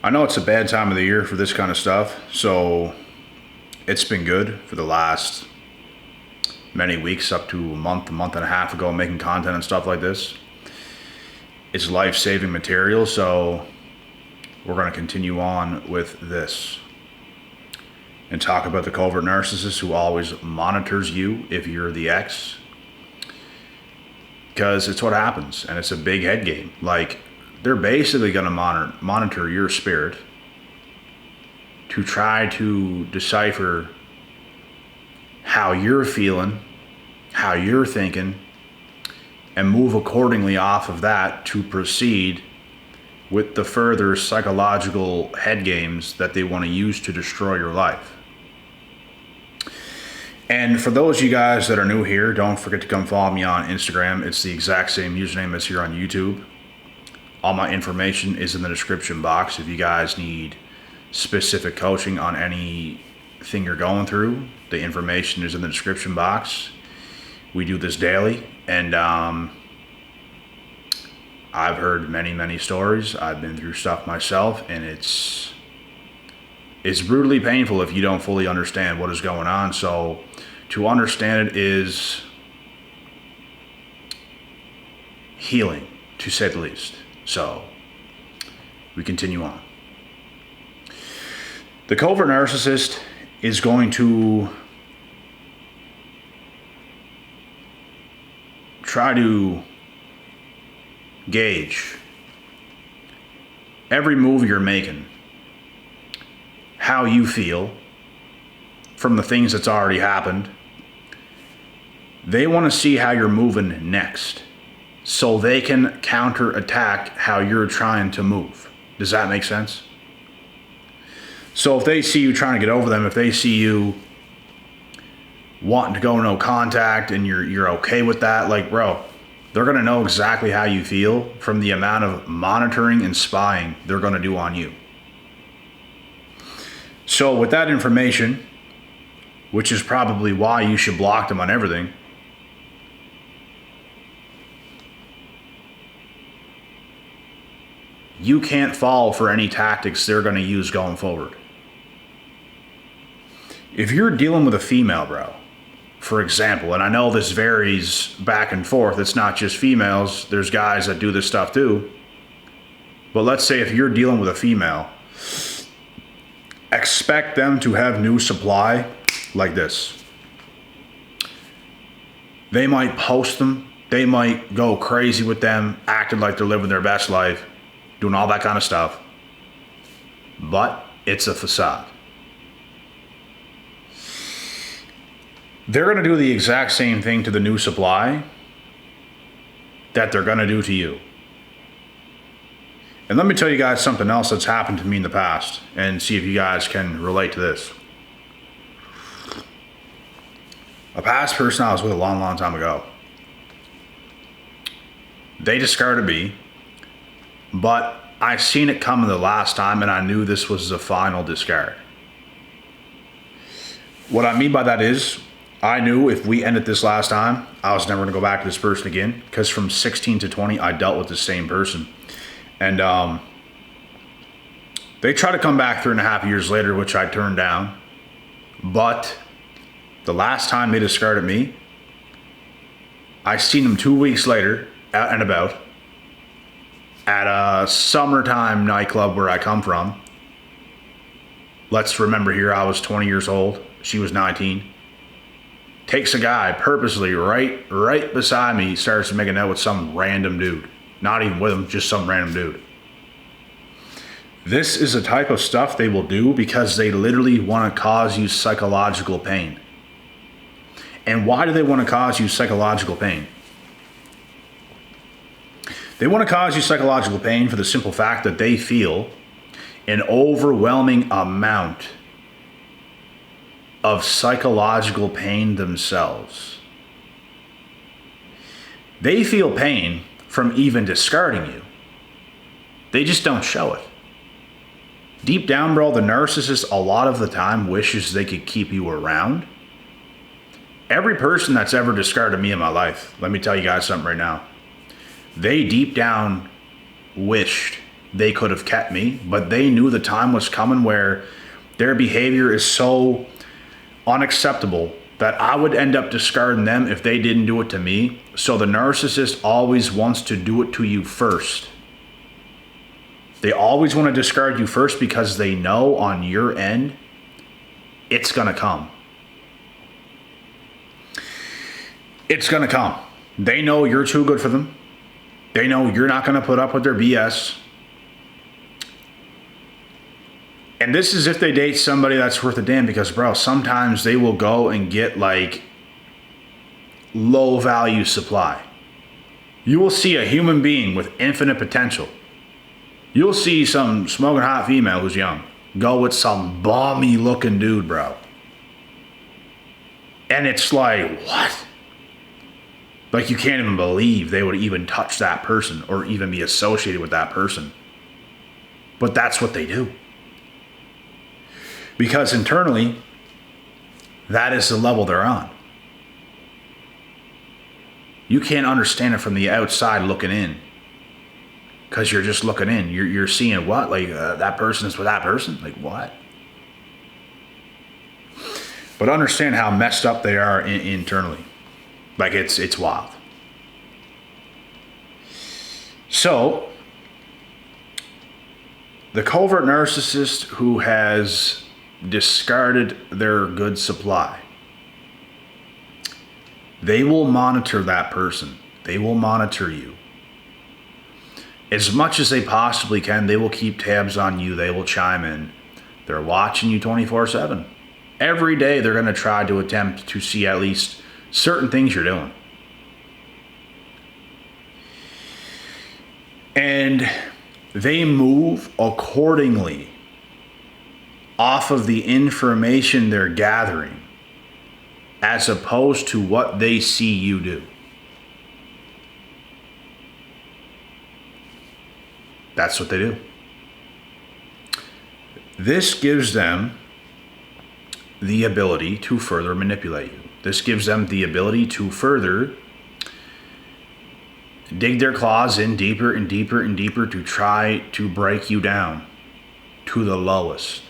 I know it's a bad time of the year for this kind of stuff, so it's been good for the last many weeks, up to a month and a half ago, making content and stuff like this. It's life-saving material, so we're going to continue on with this and talk about the covert narcissist who always monitors you if you're the ex, because it's what happens, and it's a big head game. Like, they're basically going to monitor your spirit to try to decipher how you're feeling, how you're thinking, and move accordingly off of that to proceed with the further psychological head games that they want to use to destroy your life. And for those of you guys that are new here, don't forget to come follow me on Instagram. It's the exact same username as here on YouTube. All my information is in the description box. If you guys need specific coaching on anything you're going through, the information is in the description box. We do this daily, and I've heard many stories. I've been through stuff myself, and it's brutally painful if you don't fully understand what is going on. So to understand it is healing, to say the least. So we continue on. The covert narcissist is going to try to gauge every move you're making, how you feel from the things that's already happened. They want to see how you're moving next, so they can counterattack how you're trying to move. Does that make sense? So if they see you trying to get over them, if they see you wanting to go no contact and you're okay with that, like, bro, they're going to know exactly how you feel from the amount of monitoring and spying they're going to do on you. So with that information, which is probably why you should block them on everything, you can't fall for any tactics they're going to use going forward. If you're dealing with a female, bro, for example, and I know this varies back and forth, it's not just females, there's guys that do this stuff too, but let's say if you're dealing with a female, expect them to have new supply like this. They might post them, they might go crazy with them, acting like they're living their best life, doing all that kind of stuff, but it's a facade. They're going to do the exact same thing to the new supply that they're going to do to you. And let me tell you guys something else that's happened to me in the past, and see if you guys can relate to this. A past person I was with a long time ago, they discarded me, but I seen it coming the last time, and I knew this was the final discard. What I mean by that is, I knew if we ended this last time, I was never going to go back to this person again, because from 16 to 20, I dealt with the same person. And they tried to come back 3.5 years later, which I turned down. But the last time they discarded me, I seen them 2 weeks later, out and about, at a summertime nightclub where I come from. Let's remember here, I was 20 years old. She was 19. Takes a guy purposely right beside me, starts making out with some random dude. Not even with him, just some random dude. This is the type of stuff they will do because they literally want to cause you psychological pain. And why do they want to cause you psychological pain? They want to cause you psychological pain for the simple fact that they feel an overwhelming amount of psychological pain themselves. They feel pain from even discarding you. They just don't show it. Deep down, bro, the narcissist a lot of the time wishes they could keep you around. Every person that's ever discarded me in my life, let me tell you guys something right now. They deep down wished they could have kept me, but they knew the time was coming where their behavior is so unacceptable that I would end up discarding them if they didn't do it to me. So the narcissist always wants to do it to you first. They always want to discard you first because they know on your end, it's going to come. It's going to come. They know you're too good for them. They know you're not going to put up with their BS. And this is if they date somebody that's worth a damn, because, bro, sometimes they will go and get like low value supply. You will see a human being with infinite potential. You'll see some smoking hot female who's young go with some balmy looking dude, bro. And it's like, what? Like, you can't even believe they would even touch that person or even be associated with that person. But that's what they do. Because internally, that is the level they're on. You can't understand it from the outside looking in. Because you're just looking in. You're seeing what? Like, that person is with that person? Like, what? But understand how messed up they are internally. Like, it's wild. So, the covert narcissist who has discarded their good supply, they will monitor that person. They will monitor you. As much as they possibly can, they will keep tabs on you. They will chime in. They're watching you 24/7. Every day they're going to try to attempt to see at least certain things you're doing. And they move accordingly off of the information they're gathering as opposed to what they see you do. That's what they do. This gives them the ability to further manipulate you. This gives them the ability to further dig their claws in deeper and deeper and deeper to try to break you down to the lowest.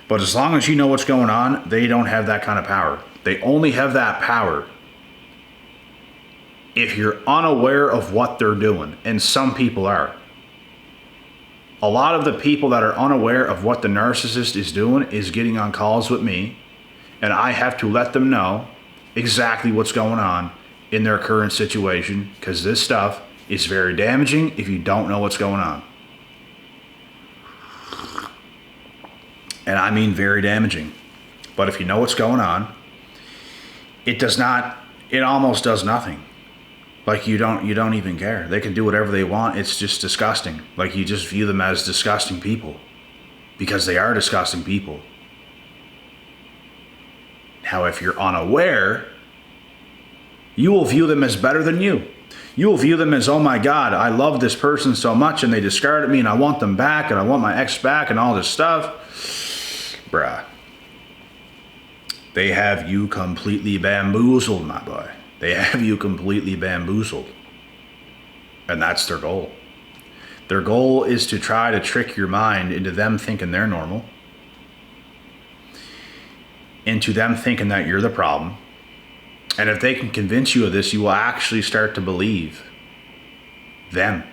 But as long as you know what's going on, they don't have that kind of power. They only have that power if you're unaware of what they're doing, and some people are. A lot of the people that are unaware of what the narcissist is doing is getting on calls with me, and I have to let them know exactly what's going on in their current situation, because this stuff is very damaging if you don't know what's going on. And I mean very damaging. But if you know what's going on, it almost does nothing. Like, you don't even care. They can do whatever they want. It's just disgusting. Like, you just view them as disgusting people because they are disgusting people. Now, if you're unaware, you will view them as better than you. You will view them as, oh my God, I love this person so much and they discarded me and I want them back and I want my ex back and all this stuff. Bruh. They have you completely bamboozled, my boy. They have you completely bamboozled. And that's their goal. Their goal is to try to trick your mind into them thinking they're normal. Into them thinking that you're the problem. And if they can convince you of this, you will actually start to believe them.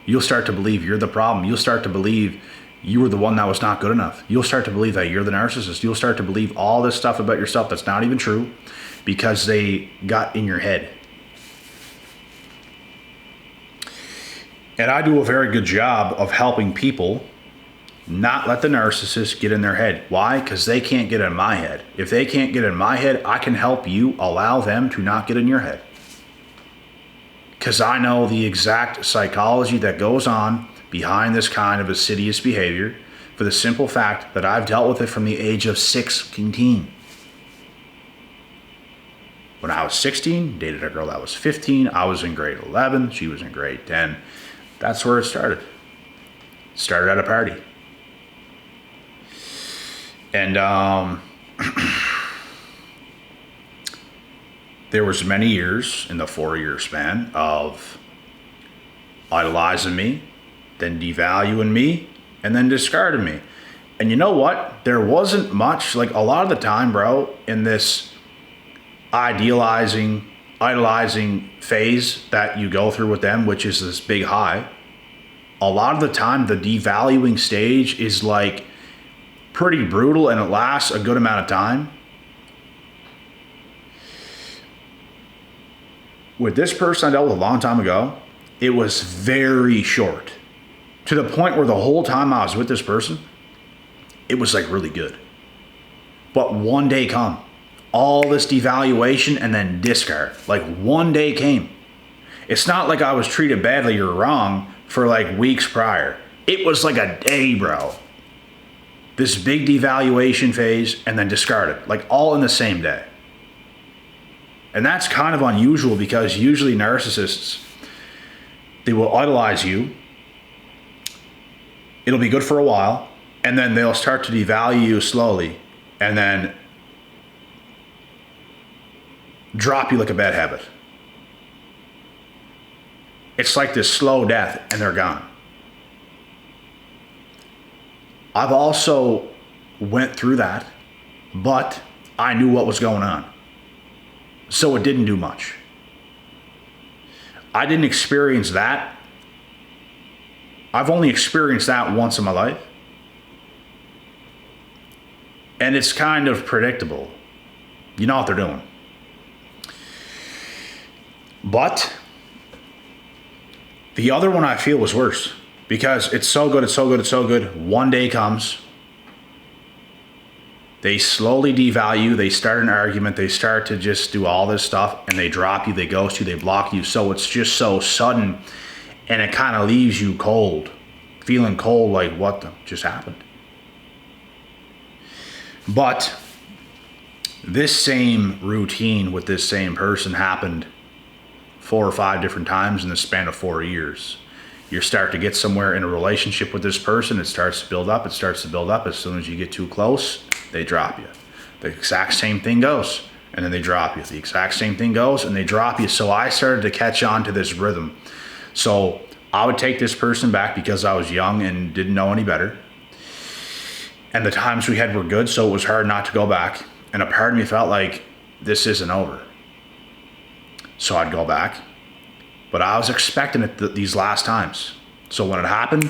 You'll start to believe you're the problem. You'll start to believe you were the one that was not good enough. You'll start to believe that you're the narcissist. You'll start to believe all this stuff about yourself that's not even true because they got in your head. And I do a very good job of helping people not let the narcissist get in their head. Why? Because they can't get in my head. If they can't get in my head, I can help you allow them to not get in your head. Because I know the exact psychology that goes on behind this kind of insidious behavior, for the simple fact that I've dealt with it from the age of 16. When I was 16, dated a girl that was 15. I was in grade 11. She was in grade 10. That's where it started. Started at a party. And there was many years in the 4-year span of idolizing me, then devaluing me, and then discarding me. And you know what? There wasn't much, like a lot of the time, bro, in this idolizing phase that you go through with them, which is this big high, a lot of the time the devaluing stage is like pretty brutal and it lasts a good amount of time. With this person I dealt with a long time ago, it was very short. To the point where the whole time I was with this person, it was like really good. But one day come, all this devaluation and then discard. Like one day came. It's not like I was treated badly or wrong for like weeks prior. It was like a day, bro. This big devaluation phase and then discarded, like all in the same day. And that's kind of unusual because usually narcissists, they will idolize you. It'll be good for a while, and then they'll start to devalue you slowly, and then drop you like a bad habit. It's like this slow death, and they're gone. I've also went through that, but I knew what was going on. So it didn't do much. I didn't experience that. I've only experienced that once in my life. And it's kind of predictable. You know what they're doing. But the other one I feel was worse because it's so good, it's so good, it's so good. One day comes. They slowly devalue, they start an argument, they start to just do all this stuff, and they drop you, they ghost you, they block you. So it's just so sudden, and it kind of leaves you cold, feeling cold like what just happened. But this same routine with this same person happened 4 or 5 different times in the span of 4 years. You start to get somewhere in a relationship with this person, it starts to build up, it starts to build up. As soon as you get too close, they drop you. The exact same thing goes, and then they drop you. The exact same thing goes, and they drop you. So I started to catch on to this rhythm. So I would take this person back because I was young and didn't know any better. And the times we had were good, so it was hard not to go back. And a part of me felt like this isn't over. So I'd go back. But I was expecting it these last times. So when it happened,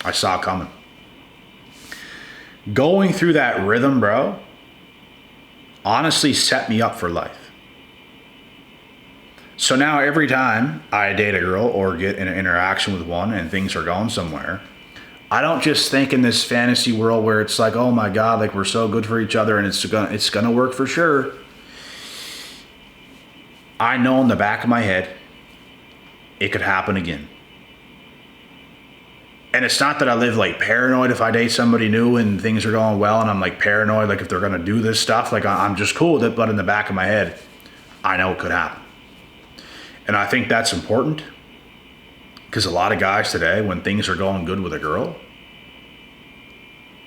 I saw it coming. Going through that rhythm, bro, honestly set me up for life. So now every time I date a girl or get in an interaction with one and things are going somewhere, I don't just think in this fantasy world where it's like, oh my God, like we're so good for each other and it's gonna work for sure. I know in the back of my head, it could happen again. And it's not that I live like paranoid if I date somebody new and things are going well and I'm like paranoid, like if they're gonna do this stuff, like I'm just cool with it, but in the back of my head, I know it could happen. And I think that's important because a lot of guys today, when things are going good with a girl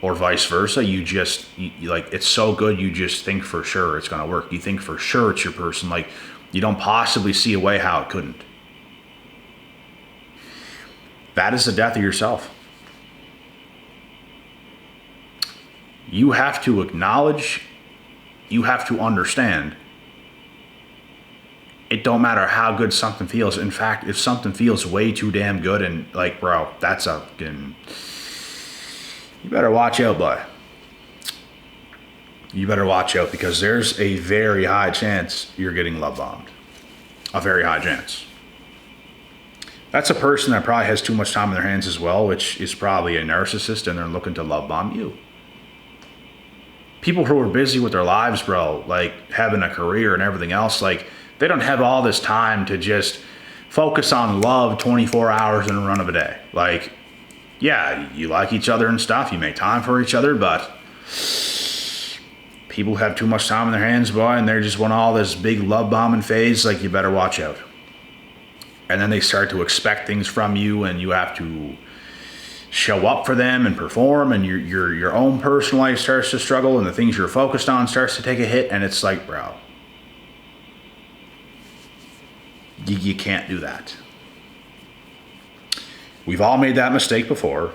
or vice versa, you like, it's so good, you just think for sure it's gonna work. You think for sure it's your person. Like you don't possibly see a way how it couldn't. That is the death of yourself. You have to acknowledge, you have to understand, it don't matter how good something feels. In fact, if something feels way too damn good and like, bro, that's a fucking, you better watch out, boy. You better watch out because there's a very high chance you're getting love bombed. A very high chance. That's a person that probably has too much time in their hands as well, which is probably a narcissist, and they're looking to love bomb you. People who are busy with their lives, bro, like having a career and everything else, like they don't have all this time to just focus on love 24 hours in a run of a day. Like, yeah, you like each other and stuff, you make time for each other, but people have too much time in their hands, boy, and they're just want all this big love bombing phase, like you better watch out. And then they start to expect things from you and you have to show up for them and perform, and your own personal life starts to struggle and the things you're focused on starts to take a hit, and it's like, bro, you can't do that. We've all made that mistake before,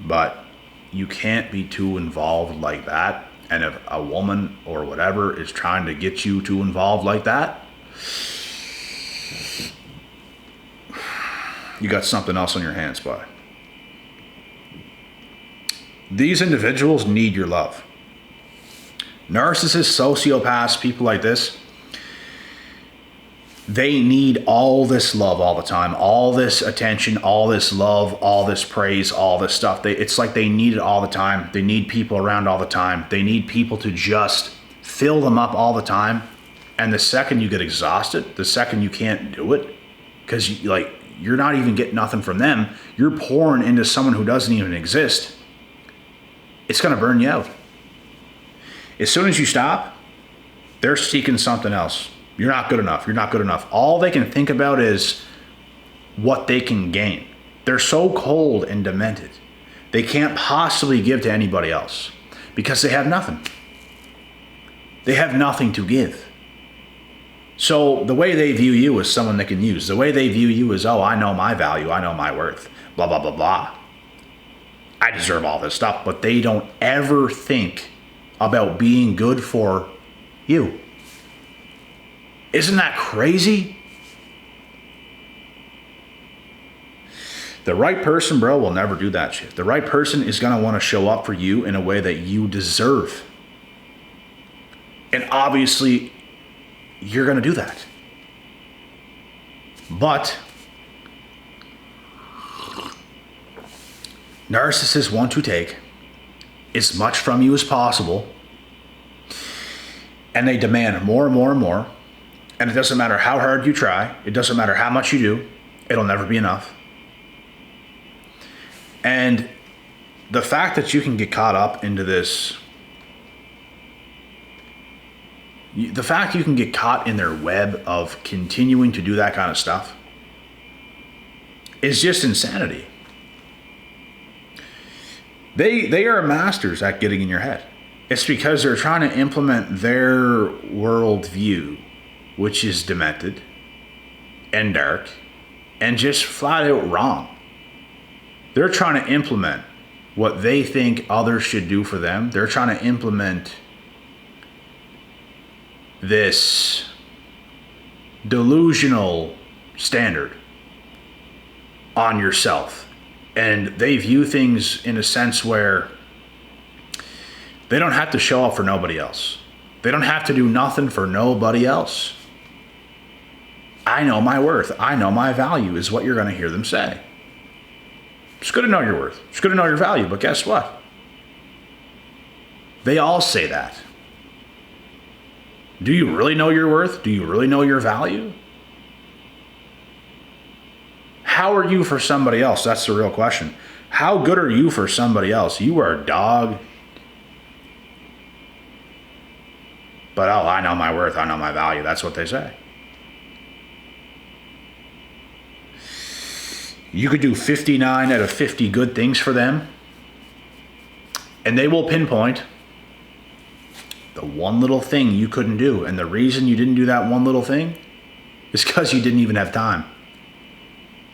but you can't be too involved like that. And if a woman or whatever is trying to get you too involved like that, you got something else on your hands, bud. These individuals need your love. Narcissists, sociopaths, people like this, they need all this love all the time, all this attention, all this love, all this praise, all this stuff. It's like they need it all the time. They need people around all the time. They need people to just fill them up all the time. And the second you get exhausted, the second you can't do it, because you're not even getting nothing from them, you're pouring into someone who doesn't even exist, it's going to burn you out. As soon as you stop, they're seeking something else. You're not good enough. You're not good enough. All they can think about is what they can gain. They're so cold and demented. They can't possibly give to anybody else because they have nothing. They have nothing to give. So the way they view you is someone they can use. The way they view you is, oh, I know my value. I know my worth. Blah, blah, blah, blah. I deserve all this stuff. But they don't ever think about being good for you. Isn't that crazy? The right person, bro, will never do that shit. The right person is going to want to show up for you in a way that you deserve. And obviously, you're going to do that. But narcissists want to take as much from you as possible, and they demand more and more and more. And it doesn't matter how hard you try. It doesn't matter how much you do. It'll never be enough. And the fact that you can get caught up into this, the fact you can get caught in their web of continuing to do that kind of stuff is just insanity. They are masters at getting in your head. It's because they're trying to implement their worldview, which is demented and dark and just flat out wrong. They're trying to implement what they think others should do for them. They're trying to implement this delusional standard on yourself. And they view things in a sense where they don't have to show up for nobody else. They don't have to do nothing for nobody else. I know my worth. I know my value is what you're going to hear them say. It's good to know your worth. It's good to know your value. But guess what? They all say that. Do you really know your worth? Do you really know your value? How are you for somebody else? That's the real question. How good are you for somebody else? You are a dog. But oh, I know my worth. I know my value. That's what they say. You could do 59 out of 50 good things for them, and they will pinpoint the one little thing you couldn't do. And the reason you didn't do that one little thing is because you didn't even have time.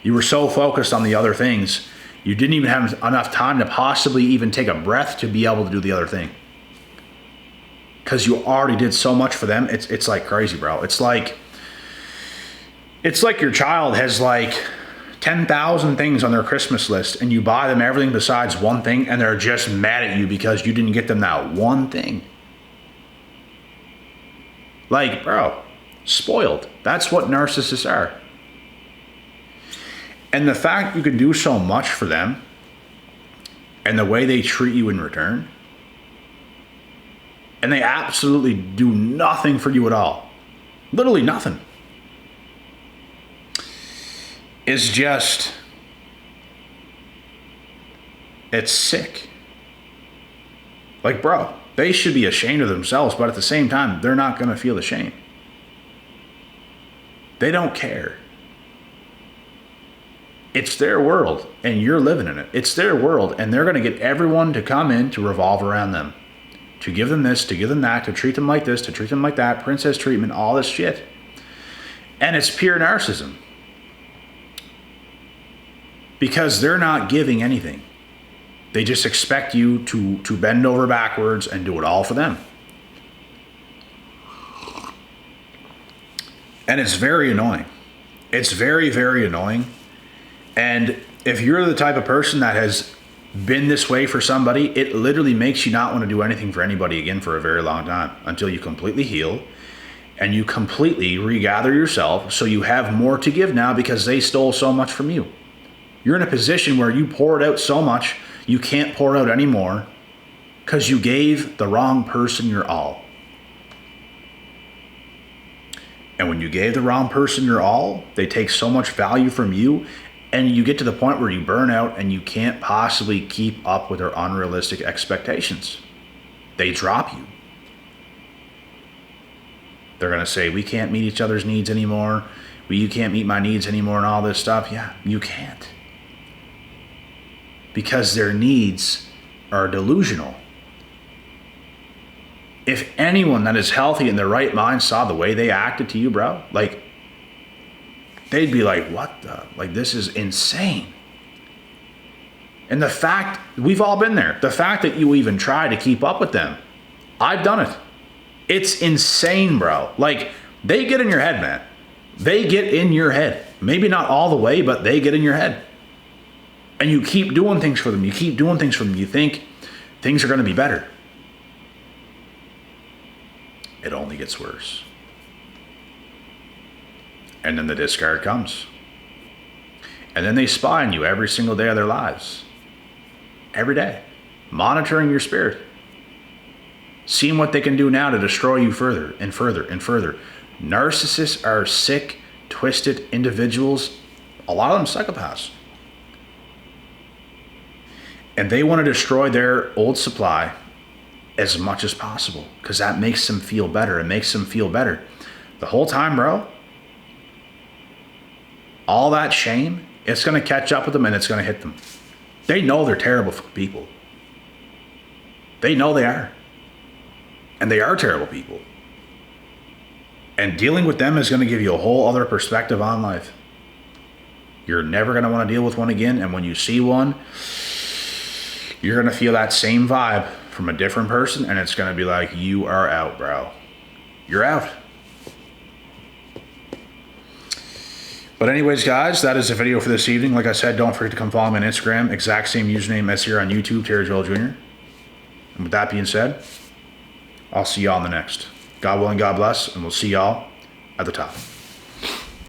You were so focused on the other things, you didn't even have enough time to possibly even take a breath to be able to do the other thing. Because you already did so much for them. It's like crazy, bro. It's like your child has like 10,000 things on their Christmas list, and you buy them everything besides one thing, and they're just mad at you because you didn't get them that one thing. Like, bro, spoiled. That's what narcissists are. And the fact you can do so much for them and the way they treat you in return, and they absolutely do nothing for you at all, literally nothing, is just, it's sick. Like, bro, they should be ashamed of themselves, but at the same time, they're not going to feel the shame. They don't care. It's their world, and you're living in it. It's their world, and they're going to get everyone to come in to revolve around them. To give them this, to give them that, to treat them like this, to treat them like that, princess treatment, all this shit. And it's pure narcissism. because they're not giving anything. They just expect you to bend over backwards and do it all for them. And it's very annoying. It's very, very annoying. And if you're the type of person that has been this way for somebody, it literally makes you not want to do anything for anybody again for a very long time, until you completely heal and you completely regather yourself so you have more to give now, because they stole so much from you. You're in a position where you poured out so much, you can't pour out anymore because you gave the wrong person your all. And when you gave the wrong person your all, they take so much value from you, and you get to the point where you burn out and you can't possibly keep up with their unrealistic expectations. They drop you. They're going to say, we can't meet each other's needs anymore. You can't meet my needs anymore and all this stuff. Yeah, you can't. Because their needs are delusional. If anyone that is healthy in their right mind saw the way they acted to you, bro, like, they'd be like, what the? Like, this is insane. And the fact, we've all been there. The fact that you even try to keep up with them, I've done it. It's insane, bro. Like, they get in your head, man. They get in your head. Maybe not all the way, but they get in your head. And you keep doing things for them. You keep doing things for them. You think things are going to be better. It only gets worse. And then the discard comes. And then they spy on you every single day of their lives. Every day. Monitoring your spirit. Seeing what they can do now to destroy you further and further and further. Narcissists are sick, twisted individuals. A lot of them psychopaths. And they want to destroy their old supply as much as possible, because that makes them feel better. It makes them feel better. The whole time, bro, all that shame, it's going to catch up with them and it's going to hit them. They know they're terrible people. They know they are. And they are terrible people. And dealing with them is going to give you a whole other perspective on life. You're never going to want to deal with one again. And when you see one, you're going to feel that same vibe from a different person. And it's going to be like, you are out, bro. You're out. But anyways, guys, that is the video for this evening. Like I said, don't forget to come follow me on Instagram. Exact same username as here on YouTube, Terry Joel Jr. And with that being said, I'll see y'all in the next. God willing, God bless, and we'll see y'all at the top.